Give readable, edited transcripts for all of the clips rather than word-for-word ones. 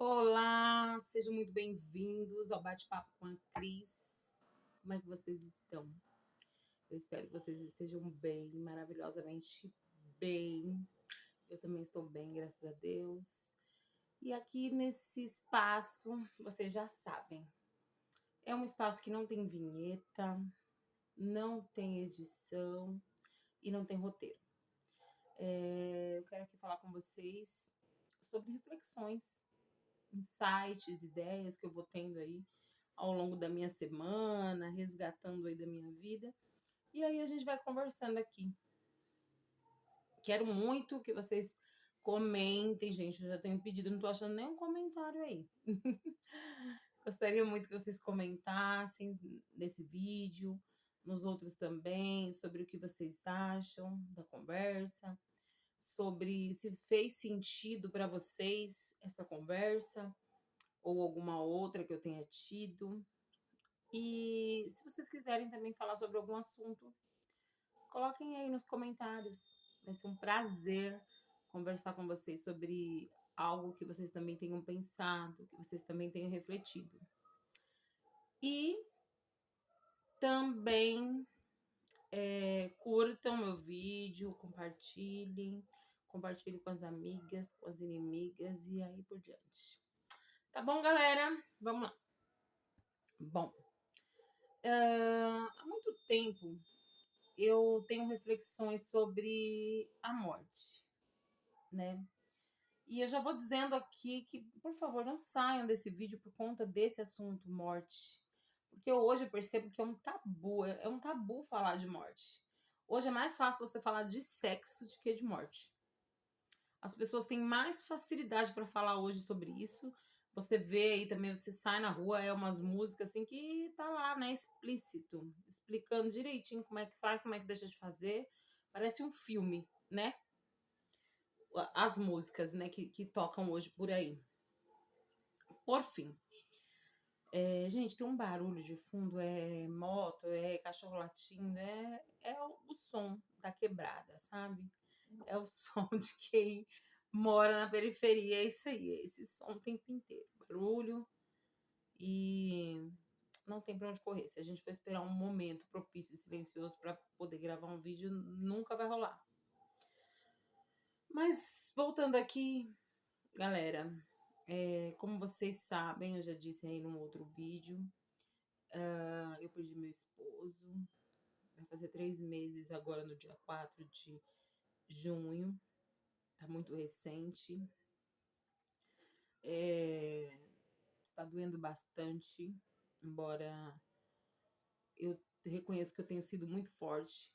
Olá, sejam muito bem-vindos ao Bate-Papo com a Cris. Como é que vocês estão? Eu espero que vocês estejam bem, maravilhosamente bem. Eu também estou bem, graças a Deus. E aqui nesse espaço, vocês já sabem, é um espaço que não tem vinheta, não tem edição e não tem roteiro. Eu quero aqui falar com vocês sobre reflexões, insights, ideias que eu vou tendo aí ao longo da minha semana, resgatando aí da minha vida. E aí a gente vai conversando aqui. Quero muito que vocês comentem, gente. Eu já tenho pedido, não tô achando nenhum comentário aí. Gostaria muito que vocês comentassem nesse vídeo, nos outros também, sobre o que vocês acham da conversa, sobre se fez sentido para vocês essa conversa ou alguma outra que eu tenha tido. E se vocês quiserem também falar sobre algum assunto, coloquem aí nos comentários. Vai ser um prazer conversar com vocês sobre algo que vocês também tenham pensado, que vocês também tenham refletido. E também curtam meu vídeo, compartilhem com as amigas, com as inimigas e aí por diante. Tá bom, galera? Vamos lá. Bom, há muito tempo eu tenho reflexões sobre a morte, né? E eu já vou dizendo aqui que, por favor, não saiam desse vídeo por conta desse assunto, morte. Porque hoje eu percebo que é um tabu falar de morte. Hoje é mais fácil você falar de sexo do que de morte. As pessoas têm mais facilidade para falar hoje sobre isso. Você vê aí também, você sai na rua, umas músicas assim que tá lá, né, explícito, explicando direitinho como é que faz, como é que deixa de fazer. Parece um filme, né? As músicas, né, que tocam hoje por aí. Por fim, gente, tem um barulho de fundo, é moto, é cachorro latindo, é o som da quebrada, sabe? É o som de quem mora na periferia, é isso aí, é esse som o tempo inteiro, barulho e não tem para onde correr. Se a gente for esperar um momento propício e silencioso para poder gravar um vídeo, nunca vai rolar. Mas voltando aqui, galera, como vocês sabem, eu já disse aí num outro vídeo, eu perdi meu esposo, vai fazer 3 meses agora no dia 4 de junho, tá muito recente. Está doendo bastante, embora eu reconheço que eu tenho sido muito forte,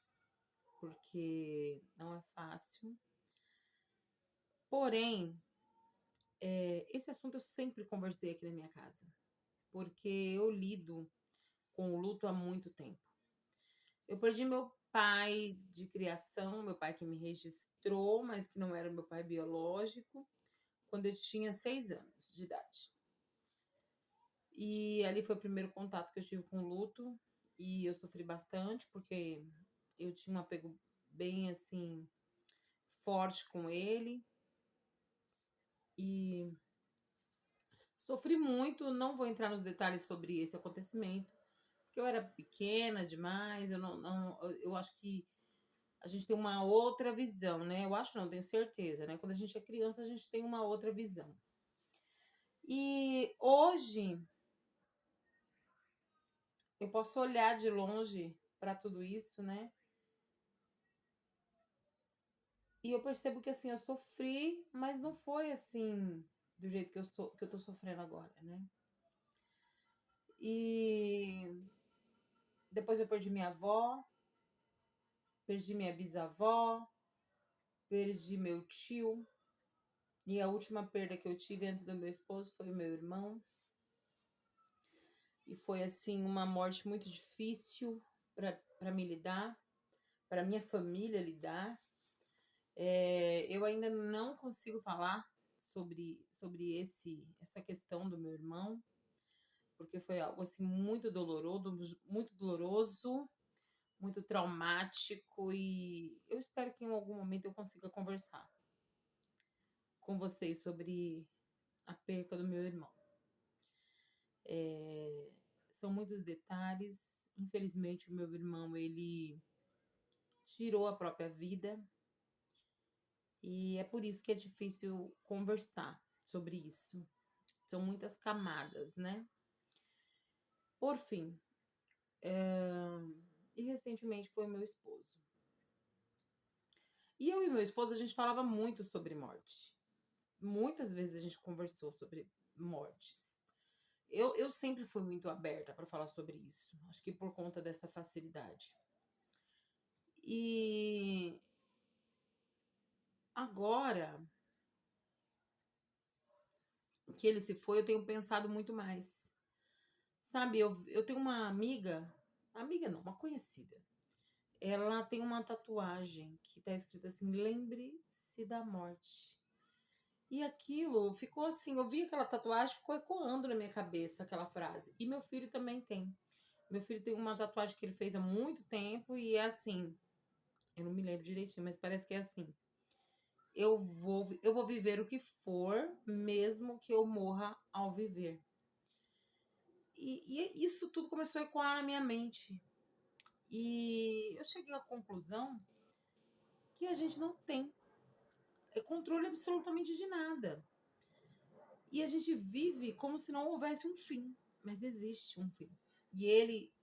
porque não é fácil. Porém, esse assunto eu sempre conversei aqui na minha casa, porque eu lido com o luto há muito tempo. Eu perdi meu pai de criação, meu pai que me registrou, mas que não era meu pai biológico, quando eu tinha 6 anos de idade. E ali foi o primeiro contato que eu tive com o luto e eu sofri bastante porque eu tinha um apego bem assim forte com ele e sofri muito. Não vou entrar nos detalhes sobre esse acontecimento, porque eu era pequena demais. Eu acho que a gente tem uma outra visão, né? Eu acho, não, tenho certeza, né? Quando a gente é criança, a gente tem uma outra visão. E hoje eu posso olhar de longe para tudo isso, né? E eu percebo que assim, eu sofri, mas não foi assim do jeito que eu tô sofrendo agora, né? E depois eu perdi minha avó, perdi minha bisavó, perdi meu tio. E a última perda que eu tive antes do meu esposo foi o meu irmão. E foi assim uma morte muito difícil para me lidar, para minha família lidar. Eu ainda não consigo falar sobre essa questão do meu irmão, porque foi algo assim muito doloroso, muito traumático, e eu espero que em algum momento eu consiga conversar com vocês a perca do meu irmão. São muitos detalhes. Infelizmente, o meu irmão, ele tirou a própria vida. E é por isso que é difícil conversar sobre isso. São muitas camadas, né? Por fim, e recentemente foi meu esposo. E eu e meu esposo, a gente falava muito sobre morte. Muitas vezes a gente conversou sobre mortes. Eu sempre fui muito aberta para falar sobre isso. Acho que por conta dessa facilidade. E agora que ele se foi, eu tenho pensado muito mais. Sabe, eu tenho uma amiga não, uma conhecida. Ela tem uma tatuagem que tá escrito assim: lembre-se da morte. E aquilo ficou assim, eu vi aquela tatuagem, ficou ecoando na minha cabeça aquela frase. E meu filho também tem. Meu filho tem uma tatuagem que ele fez há muito tempo e é assim, eu não me lembro direitinho, mas parece que é assim: eu vou viver o que for, mesmo que eu morra ao viver. E isso tudo começou a ecoar na minha mente. E eu cheguei à conclusão que a gente não tem controle absolutamente de nada. E a gente vive como se não houvesse um fim, mas existe um fim. E ele,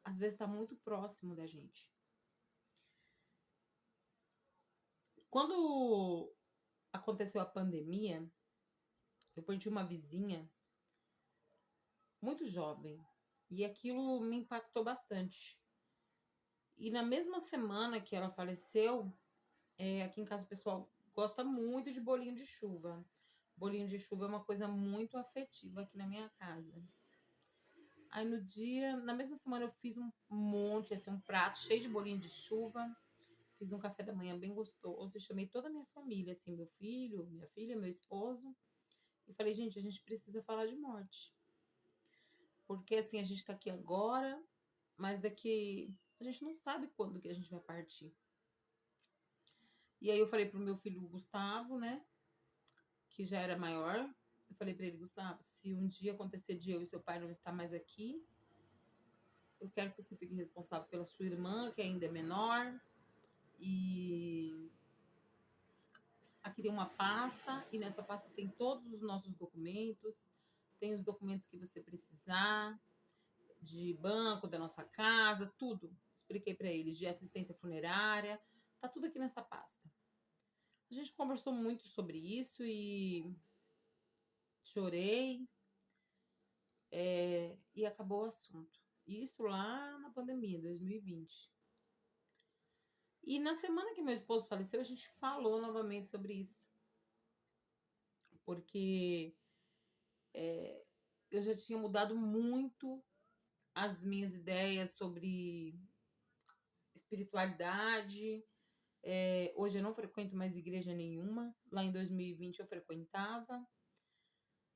às vezes, está muito próximo da gente. Quando aconteceu a pandemia, eu perdi uma vizinha muito jovem. E aquilo me impactou bastante. E na mesma semana que ela faleceu, aqui em casa o pessoal gosta muito de bolinho de chuva. Bolinho de chuva é uma coisa muito afetiva aqui na minha casa. Aí na mesma semana eu fiz um monte, assim, um prato cheio de bolinho de chuva. Fiz um café da manhã bem gostoso. E chamei toda a minha família, assim, meu filho, minha filha, meu esposo. E falei, gente, a gente precisa falar de morte. Porque, assim, a gente tá aqui agora, mas daqui a gente não sabe quando que a gente vai partir. E aí eu falei pro meu filho Gustavo, né, que já era maior. Eu falei pra ele, Gustavo, se um dia acontecer de eu e seu pai não estar mais aqui, eu quero que você fique responsável pela sua irmã, que ainda é menor. E aqui tem uma pasta, e nessa pasta tem todos os nossos documentos, tem os documentos que você precisar, de banco, da nossa casa, tudo. Expliquei para eles, de assistência funerária, tá tudo aqui nessa pasta. A gente conversou muito sobre isso e chorei, e acabou o assunto. Isso lá na pandemia, 2020. E na semana que meu esposo faleceu, a gente falou novamente sobre isso. Porque eu já tinha mudado muito as minhas ideias sobre espiritualidade. Hoje eu não frequento mais igreja nenhuma. Lá em 2020 eu frequentava.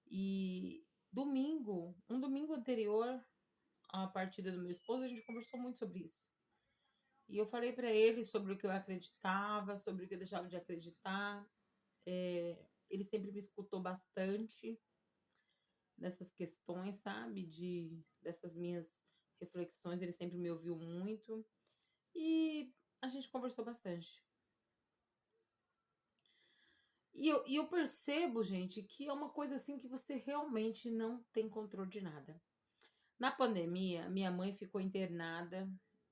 E um domingo anterior à partida do meu esposo, a gente conversou muito sobre isso. E eu falei para ele sobre o que eu acreditava, sobre o que eu deixava de acreditar. Ele sempre me escutou bastante nessas questões, sabe? Dessas minhas reflexões, ele sempre me ouviu muito. E a gente conversou bastante. E eu percebo, gente, que é uma coisa assim que você realmente não tem controle de nada. Na pandemia, minha mãe ficou internada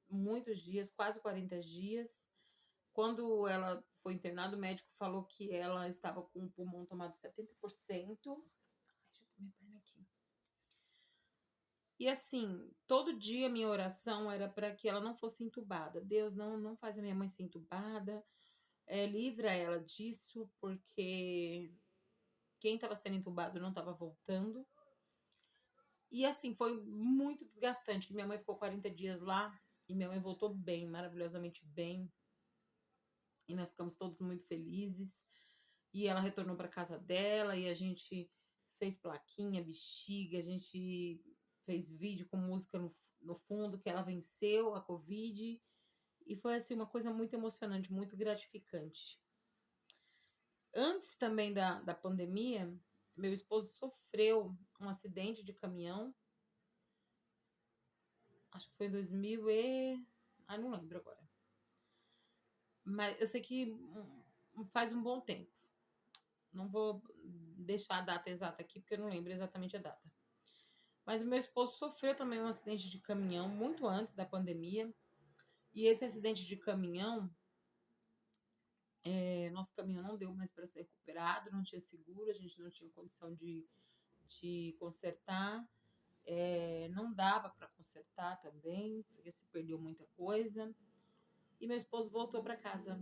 muitos dias, quase 40 dias. Quando ela foi internada, o médico falou que ela estava com o pulmão tomado 70%. Ai, deixa eu pôr minha perna aqui. E assim, todo dia minha oração era para que ela não fosse entubada. Deus, não faz a minha mãe ser entubada. Livra ela disso, porque quem estava sendo entubado não estava voltando. E assim, foi muito desgastante. Minha mãe ficou 40 dias lá e minha mãe voltou bem, maravilhosamente bem. E nós ficamos todos muito felizes. E ela retornou para casa dela e a gente fez plaquinha, bexiga, a gente fez vídeo com música no fundo, que ela venceu a Covid. E foi assim uma coisa muito emocionante, muito gratificante. Antes também da pandemia, meu esposo sofreu um acidente de caminhão, acho que foi em 2000 e... Ah, não lembro agora. Mas eu sei que faz um bom tempo. Não vou deixar a data exata aqui, porque eu não lembro exatamente a data. Mas o meu esposo sofreu também um acidente de caminhão muito antes da pandemia. E esse acidente de caminhão, nosso caminhão não deu mais para ser recuperado, não tinha seguro, a gente não tinha condição de consertar. Não dava para consertar também, porque se perdeu muita coisa. E meu esposo voltou para casa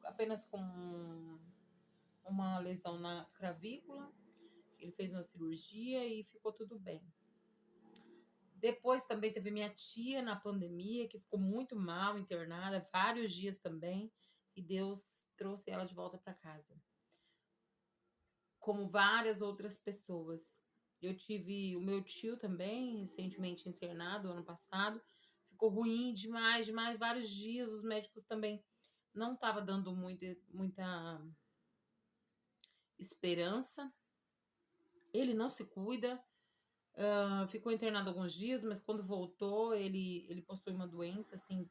apenas com uma lesão na clavícula. Ele fez uma cirurgia e ficou tudo bem. Depois também teve minha tia na pandemia, que ficou muito mal, internada, vários dias também, e Deus trouxe ela de volta para casa. Como várias outras pessoas. Eu tive o meu tio também, recentemente internado, ano passado. Ficou ruim demais, demais, vários dias. Os médicos também não estavam dando muita esperança. Ele não se cuida. Ficou internado alguns dias, mas quando voltou, ele possui uma doença, assim,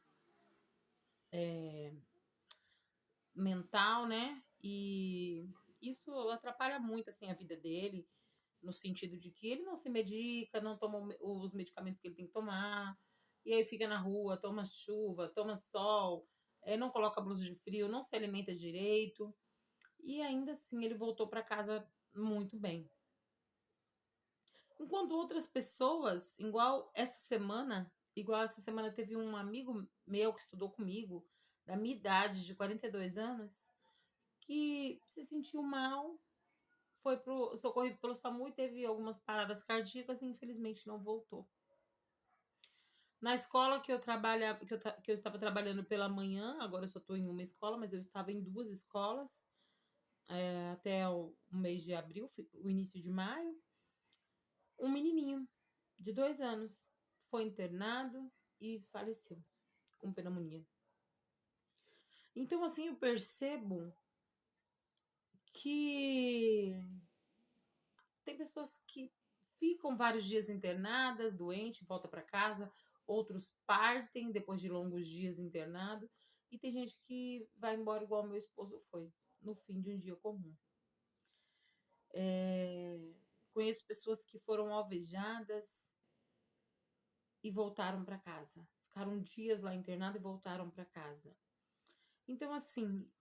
mental, né? E isso atrapalha muito, assim, a vida dele, no sentido de que ele não se medica, não toma os medicamentos que ele tem que tomar, e aí fica na rua, toma chuva, toma sol, não coloca blusa de frio, não se alimenta direito, e ainda assim ele voltou para casa muito bem. Enquanto outras pessoas, igual essa semana teve um amigo meu que estudou comigo, da minha idade, de 42 anos, que se sentiu mal, foi socorrido pelo SAMU e teve algumas paradas cardíacas e infelizmente não voltou. Na escola que eu estava trabalhando pela manhã, agora eu só estou em uma escola, mas eu estava em duas escolas, até o mês de abril, o início de maio. Um menininho de 2 anos foi internado e faleceu com pneumonia. Então, assim, eu percebo que tem pessoas que ficam vários dias internadas, doentes, volta para casa, outros partem depois de longos dias internado, e tem gente que vai embora igual meu esposo foi, no fim de um dia comum. Conheço pessoas que foram alvejadas e voltaram para casa. Ficaram dias lá internado e voltaram para casa. Então, assim,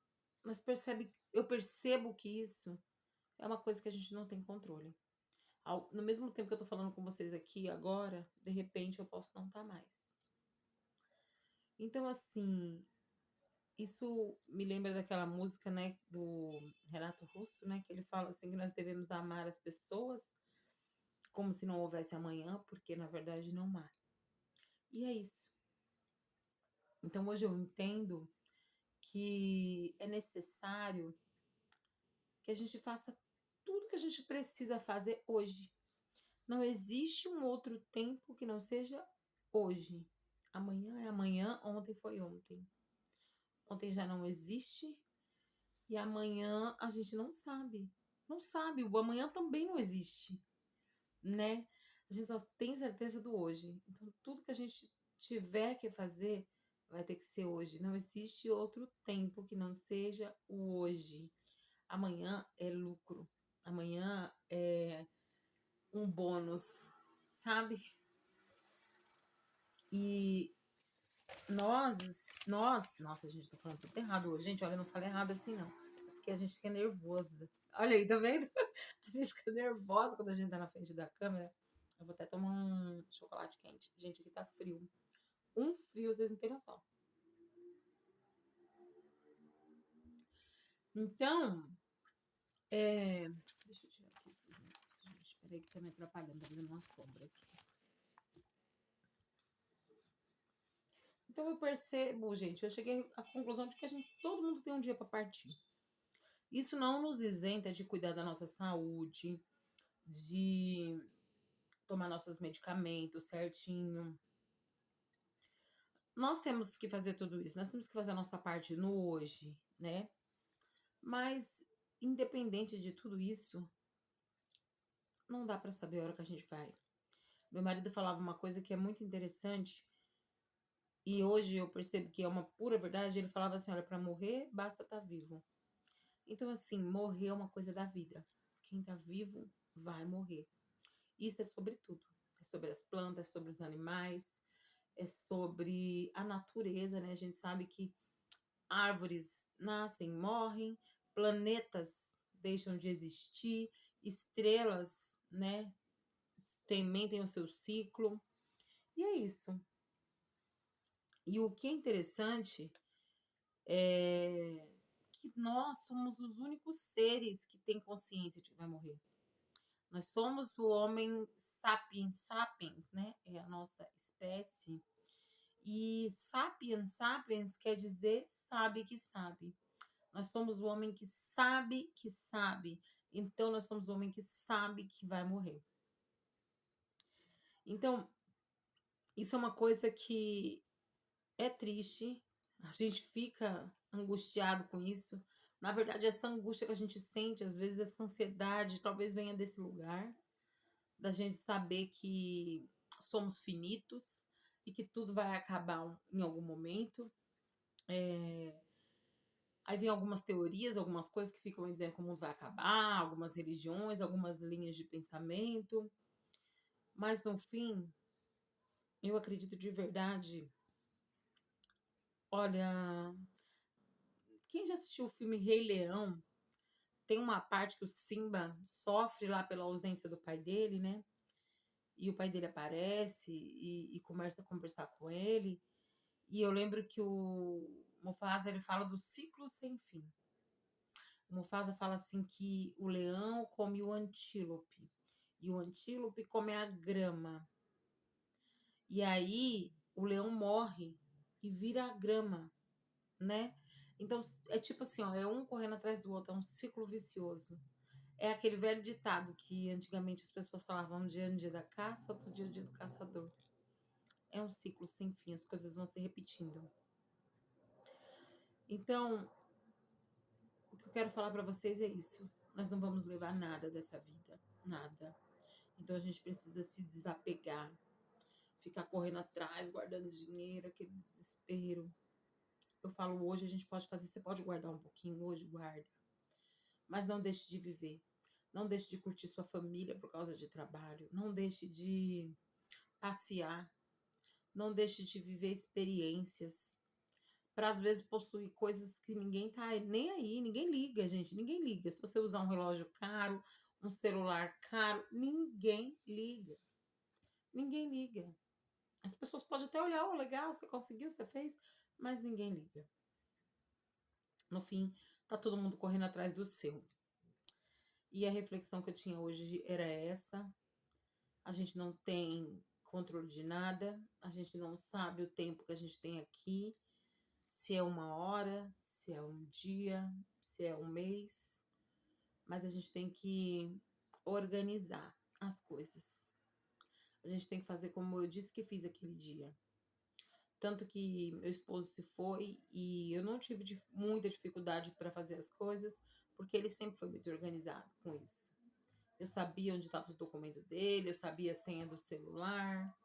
eu percebo que isso é uma coisa que a gente não tem controle. No mesmo tempo que eu tô falando com vocês aqui agora, de repente eu posso não estar mais. Então, assim, isso me lembra daquela música, né, do Renato Russo, né, que ele fala assim que nós devemos amar as pessoas como se não houvesse amanhã, porque na verdade não há. E é isso. Então, hoje eu entendo que é necessário que a gente faça tudo que a gente precisa fazer hoje. Não existe um outro tempo que não seja hoje. Amanhã é amanhã, ontem foi ontem. Ontem já não existe e amanhã a gente não sabe. Não sabe, o amanhã também não existe, né? A gente só tem certeza do hoje. Então, tudo que a gente tiver que fazer vai ter que ser hoje. Não existe outro tempo que não seja o hoje. Amanhã é lucro. Amanhã é um bônus, sabe? E nossa, gente, tô falando tudo errado hoje. Gente, olha, eu não falo errado assim, não. É porque a gente fica nervosa. Olha aí, tá vendo? A gente fica nervosa quando a gente tá na frente da câmera. Eu vou até tomar um chocolate quente. Gente, aqui tá frio. Um frio, vocês não têm noção. Então, deixa eu tirar aqui esses negócios, gente. Peraí que tá me atrapalhando, tá vendo uma sombra aqui. Então eu percebo, gente, eu cheguei à conclusão de que todo mundo tem um dia para partir. Isso não nos isenta de cuidar da nossa saúde, de tomar nossos medicamentos certinho. Nós temos que fazer tudo isso, nós temos que fazer a nossa parte no hoje, né? Mas, independente de tudo isso, não dá para saber a hora que a gente vai. Meu marido falava uma coisa que é muito interessante, e hoje eu percebo que é uma pura verdade. Ele falava assim: olha, para morrer basta estar vivo. Então, assim, morrer é uma coisa da vida. Quem tá vivo vai morrer. Isso é sobre tudo. É sobre as plantas, é sobre os animais, é sobre a natureza, né? A gente sabe que árvores nascem, morrem, planetas deixam de existir, estrelas, né? Também tem o seu ciclo. E é isso. E o que é interessante é que nós somos os únicos seres que têm consciência de que vai morrer. Nós somos o homem sapiens sapiens, né? É a nossa espécie. E sapiens sapiens quer dizer sabe que sabe. Nós somos o homem que sabe que sabe. Então, nós somos o homem que sabe que vai morrer. Então, isso é uma coisa que é triste. A gente fica angustiado com isso. Na verdade, essa angústia que a gente sente, às vezes, essa ansiedade, talvez venha desse lugar, da gente saber que somos finitos e que tudo vai acabar em algum momento. Aí vem algumas teorias, algumas coisas que ficam dizendo que o mundo vai acabar, algumas religiões, algumas linhas de pensamento. Mas no fim, eu acredito de verdade. Olha, quem já assistiu o filme Rei Leão, tem uma parte que o Simba sofre lá pela ausência do pai dele, né? E o pai dele aparece e começa a conversar com ele. E eu lembro que o Mufasa ele fala do ciclo sem fim. O Mufasa fala assim que o leão come o antílope e o antílope come a grama. E aí o leão morre e vira a grama, né? Então é tipo assim, ó, é um correndo atrás do outro, é um ciclo vicioso. É aquele velho ditado que antigamente as pessoas falavam: um dia é um dia da caça, outro dia é o dia do caçador. É um ciclo sem fim, as coisas vão se repetindo. Então, o que eu quero falar para vocês é isso. Nós não vamos levar nada dessa vida, nada. Então a gente precisa se desapegar, ficar correndo atrás, guardando dinheiro, aquele desespero. Eu falo hoje, a gente pode fazer, você pode guardar um pouquinho hoje, guarda. Mas não deixe de viver. Não deixe de curtir sua família por causa de trabalho. Não deixe de passear. Não deixe de viver experiências. Para às vezes possuir coisas que ninguém tá nem aí, ninguém liga, gente, ninguém liga. Se você usar um relógio caro, um celular caro, ninguém liga. Ninguém liga. As pessoas podem até olhar, oh, legal, você conseguiu, você fez, mas ninguém liga. No fim, tá todo mundo correndo atrás do seu. E a reflexão que eu tinha hoje era essa. A gente não tem controle de nada, a gente não sabe o tempo que a gente tem aqui, se é uma hora, se é um dia, se é um mês, mas a gente tem que organizar as coisas. A gente tem que fazer como eu disse que fiz aquele dia. Tanto que meu esposo se foi e eu não tive muita dificuldade para fazer as coisas, porque ele sempre foi muito organizado com isso. Eu sabia onde estavam os documentos dele, eu sabia a senha do celular,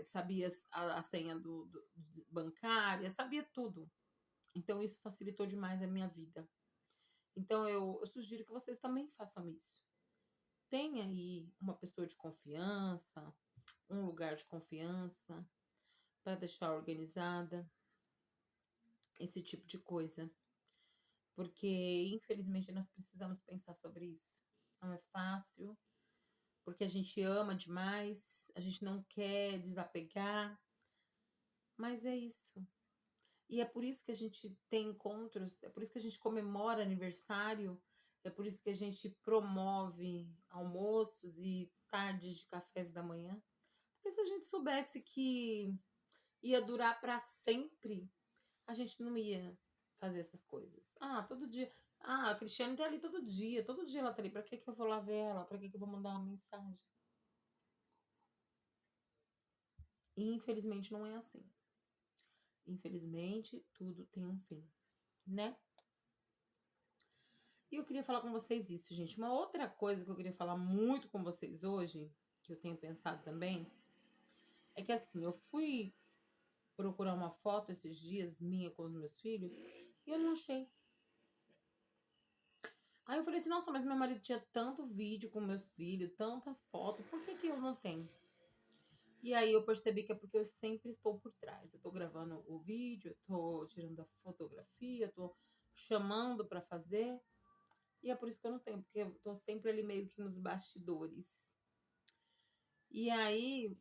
sabia a senha do bancária, sabia tudo. Então isso facilitou demais a minha vida. Então eu sugiro que vocês também façam isso. Tenha aí uma pessoa de confiança, um lugar de confiança para deixar organizada esse tipo de coisa. Porque, infelizmente, nós precisamos pensar sobre isso. Não é fácil, porque a gente ama demais, a gente não quer desapegar, mas é isso. E é por isso que a gente tem encontros, é por isso que a gente comemora aniversário, é por isso que a gente promove almoços e tardes de cafés da manhã. Porque se a gente soubesse que ia durar para sempre, a gente não ia fazer essas coisas. Ah, todo dia. Ah, a Cristiane tá ali todo dia ela tá ali. Pra que que eu vou lá ver ela? Pra que que eu vou mandar uma mensagem? E infelizmente não é assim. Infelizmente, tudo tem um fim, né? E eu queria falar com vocês isso, gente. Uma outra coisa que eu queria falar muito com vocês hoje, que eu tenho pensado também, é que assim, eu fui procurar uma foto esses dias minha com os meus filhos e eu não achei. Aí eu falei assim, nossa, mas meu marido tinha tanto vídeo com meus filhos, tanta foto, por que que eu não tenho? E aí eu percebi que é porque eu sempre estou por trás. Eu tô gravando o vídeo, eu tô tirando a fotografia, eu tô chamando para fazer. E é por isso que eu não tenho, porque eu tô sempre ali meio que nos bastidores. E aí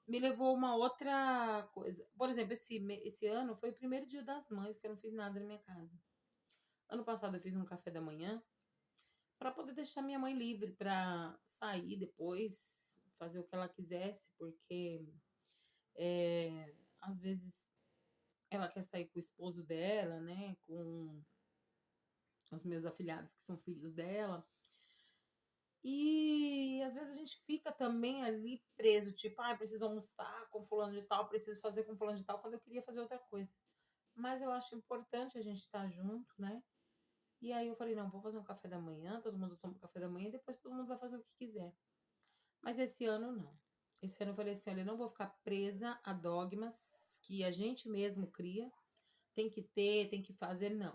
me levou uma outra coisa. Por exemplo, esse ano foi o primeiro dia das mães que eu não fiz nada na minha casa. Ano passado eu fiz um café da manhã para poder deixar minha mãe livre para sair depois, fazer o que ela quisesse, porque às vezes ela quer sair com o esposo dela, né? Com os meus afilhados que são filhos dela. E às vezes a gente fica também ali preso, tipo, ah, preciso almoçar com fulano de tal, preciso fazer com fulano de tal, quando eu queria fazer outra coisa. Mas eu acho importante a gente estar junto, né? E aí eu falei, não, vou fazer um café da manhã, todo mundo toma um café da manhã e depois todo mundo vai fazer o que quiser. Mas esse ano não. Esse ano eu falei assim, olha, eu não vou ficar presa a dogmas que a gente mesmo cria, tem que ter, tem que fazer, não.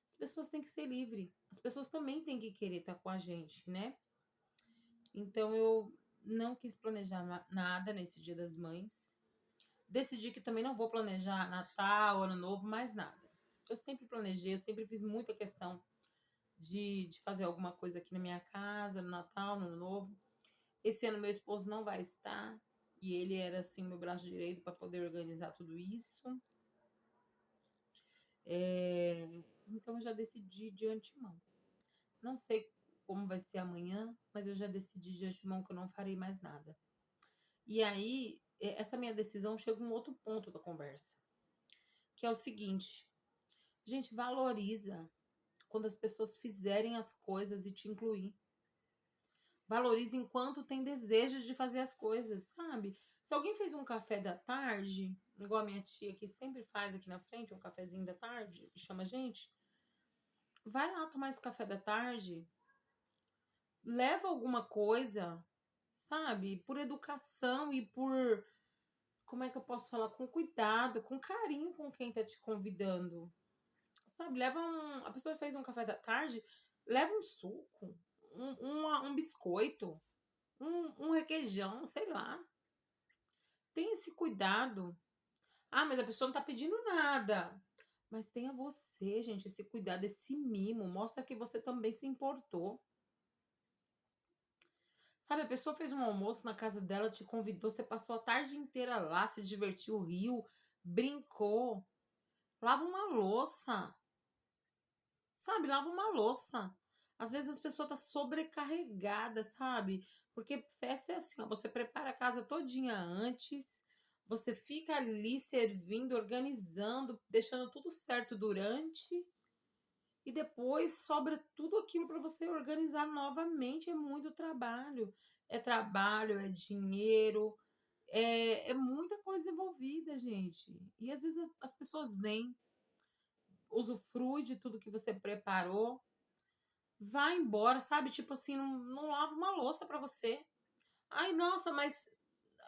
As pessoas têm que ser livres. As pessoas também têm que querer estar com a gente, né? Então eu não quis planejar nada nesse Dia das Mães. Decidi que também não vou planejar Natal, Ano Novo, mais nada. Eu sempre planejei, eu sempre fiz muita questão de fazer alguma coisa aqui na minha casa, no Natal, no Ano Novo. Esse ano meu esposo não vai estar e ele era assim meu braço direito para poder organizar tudo isso. Então eu já decidi de antemão. Não sei como vai ser amanhã, mas eu já decidi de antemão que eu não farei mais nada. E aí, essa minha decisão chega a um outro ponto da conversa, que é o seguinte: gente, valoriza quando as pessoas fizerem as coisas e te incluir. Valorize enquanto tem desejo de fazer as coisas, sabe? Se alguém fez um café da tarde, igual a minha tia que sempre faz aqui na frente, um cafezinho da tarde, e chama a gente, vai lá tomar esse café da tarde, leva alguma coisa, sabe? Por educação e por, como é que eu posso falar? Com cuidado, com carinho com quem tá te convidando. Sabe? A pessoa fez um café da tarde, leva um suco, um biscoito, um requeijão, sei lá. Tem esse cuidado. Ah, mas a pessoa não tá pedindo nada. Mas tenha você, gente, esse cuidado, esse mimo. Mostra que você também se importou. Sabe, a pessoa fez um almoço na casa dela, te convidou, você passou a tarde inteira lá, se divertiu, riu, brincou. Lava uma louça. Sabe, lava uma louça. Às vezes as pessoas tá sobrecarregada, sabe? Porque festa é assim, ó, você prepara a casa todinha antes, você fica ali servindo, organizando, deixando tudo certo durante, e depois sobra tudo aquilo para você organizar novamente. É muito trabalho. É trabalho, é dinheiro, é muita coisa envolvida, gente. E às vezes as pessoas vêm, usufrui de tudo que você preparou, vai embora, sabe? Tipo assim, não lava uma louça pra você. Ai, nossa, mas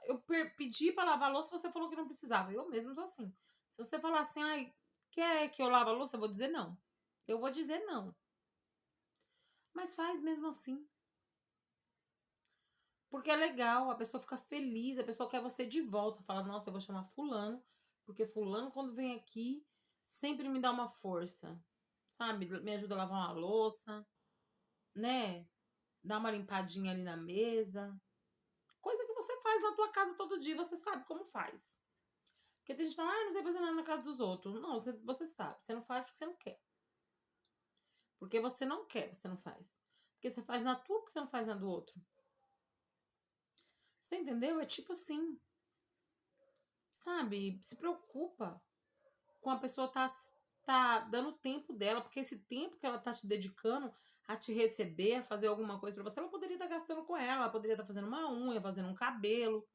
eu pedi pra lavar a louça, você falou que não precisava. Eu mesmo sou assim. Se você falar assim, ai, quer que eu lave a louça? Eu vou dizer não. Eu vou dizer não. Mas faz mesmo assim. Porque é legal, a pessoa fica feliz, a pessoa quer você de volta. Fala, nossa, eu vou chamar fulano, porque fulano, quando vem aqui, sempre me dá uma força. Sabe? Me ajuda a lavar uma louça, né? Dá uma limpadinha ali na mesa. Coisa que você faz na tua casa todo dia, você sabe como faz. Porque tem gente que fala, ah, não sei fazer nada na casa dos outros. Não, você sabe. Você não faz porque você não quer. Porque você não quer, você não faz. Porque você faz na tua, porque você não faz na do outro. Você entendeu? É tipo assim, sabe? Se preocupa com a pessoa tá dando o tempo dela, porque esse tempo que ela tá te dedicando a te receber, a fazer alguma coisa pra você, ela poderia estar gastando com ela poderia estar fazendo uma unha, fazendo um cabelo,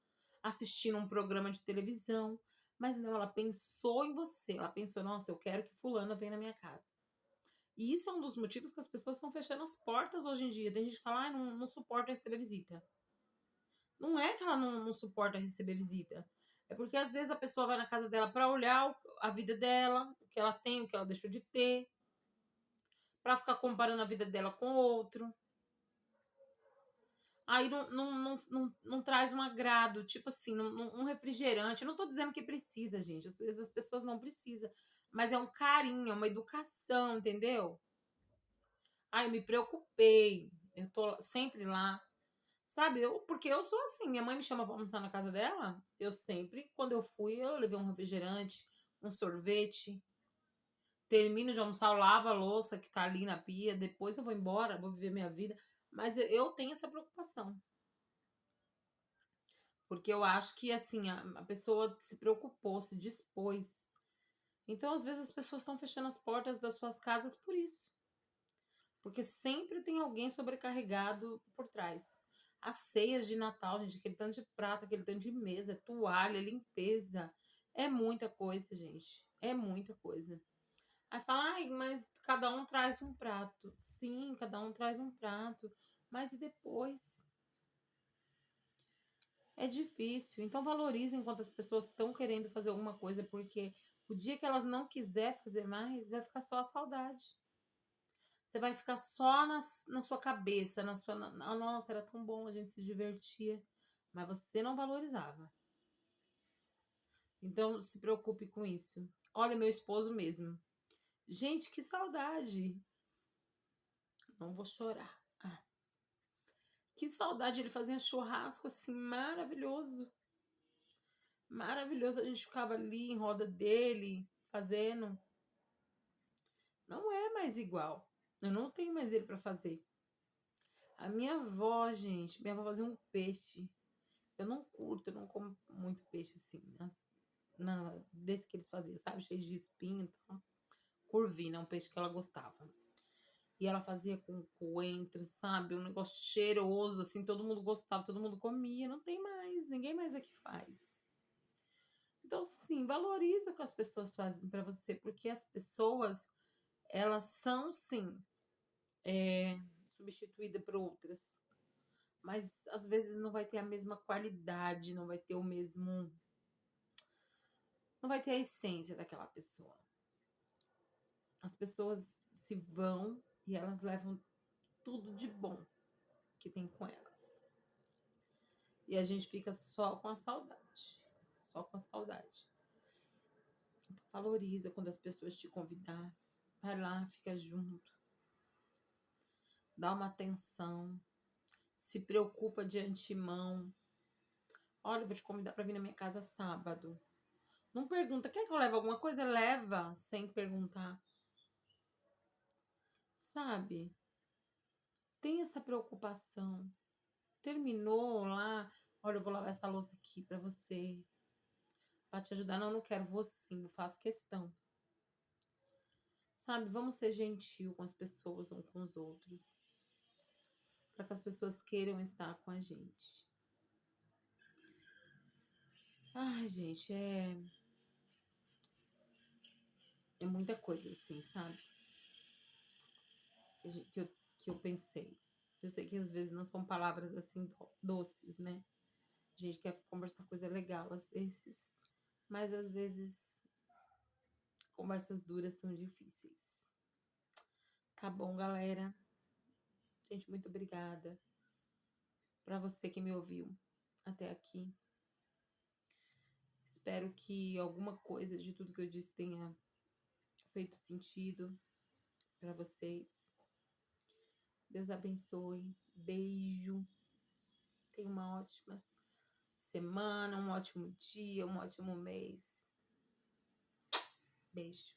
assistindo um programa de televisão. Mas não, ela pensou em você. Ela pensou, nossa, eu quero que fulana venha na minha casa. E isso é um dos motivos que as pessoas estão fechando as portas hoje em dia. Tem gente que fala, não suporta receber visita. Não é que ela não suporta receber visita. É porque às vezes a pessoa vai na casa dela para olhar a vida dela, o que ela tem, o que ela deixou de ter, para ficar comparando a vida dela com outro. Aí não traz um agrado, tipo assim, um refrigerante. Eu não tô dizendo que precisa, gente. Às vezes as pessoas não precisam. Mas é um carinho, é uma educação, entendeu? Ai, eu me preocupei. Eu tô sempre lá. Sabe, porque eu sou assim, minha mãe me chama pra almoçar na casa dela, eu sempre, quando eu fui, eu levei um refrigerante, um sorvete, termino de almoçar, eu lavo a louça que tá ali na pia, depois eu vou embora, vou viver minha vida, mas eu tenho essa preocupação, porque eu acho que, assim, a pessoa se preocupou, se dispôs, então às vezes as pessoas estão fechando as portas das suas casas por isso. Porque sempre tem alguém sobrecarregado por trás. As ceias de Natal, gente, aquele tanto de prato, aquele tanto de mesa, toalha, limpeza. É muita coisa, gente. É muita coisa. Aí fala, ai, mas cada um traz um prato. Sim, cada um traz um prato. Mas e depois? É difícil. Então valorize enquanto as pessoas estão querendo fazer alguma coisa, porque o dia que elas não quiser fazer mais, vai ficar só a saudade. Você vai ficar só na sua cabeça, na sua. Nossa, era tão bom, a gente se divertia. Mas você não valorizava. Então, se preocupe com isso. Olha, meu esposo mesmo. Gente, que saudade. Não vou chorar. Ah, que saudade. Ele fazia churrasco assim, maravilhoso. Maravilhoso. A gente ficava ali em roda dele, fazendo. Não é mais igual. Eu não tenho mais ele para fazer. A minha avó, gente, minha avó fazia um peixe. Eu não curto, eu não como muito peixe assim, desse que eles faziam, sabe? Cheio de espinho e tal. Corvina, um peixe que ela gostava. E ela fazia com coentro, sabe? Um negócio cheiroso, assim, todo mundo gostava, todo mundo comia. Não tem mais, ninguém mais aqui faz. Então, sim, valoriza o que as pessoas fazem para você, porque as pessoas, elas são, sim, substituídas por outras. Mas às vezes não vai ter a mesma qualidade, não vai ter o mesmo. Não vai ter a essência daquela pessoa. As pessoas se vão e elas levam tudo de bom que tem com elas. E a gente fica só com a saudade. Só com a saudade. Então, valoriza quando as pessoas te convidar. Vai lá, fica junto. Dá uma atenção. Se preocupa de antemão. Olha, eu vou te convidar para vir na minha casa sábado. Não pergunta, quer que eu leve alguma coisa? Leva, sem perguntar. Sabe? Tem essa preocupação. Terminou lá, olha, eu vou lavar essa louça aqui pra você, pra te ajudar. Não, não quero, vou sim, eu faço questão. Sabe, vamos ser gentil com as pessoas, uns com os outros, para que as pessoas queiram estar com a gente. Ai, gente, é muita coisa assim, sabe? Que eu pensei. Eu sei que às vezes não são palavras assim doces, né? A gente quer conversar coisa legal às vezes, mas às vezes conversas duras são difíceis. Tá bom, galera? Gente, muito obrigada para você que me ouviu até aqui. Espero que alguma coisa de tudo que eu disse tenha feito sentido para vocês. Deus abençoe. Beijo. Tenha uma ótima semana, um ótimo dia, um ótimo mês. Beijo.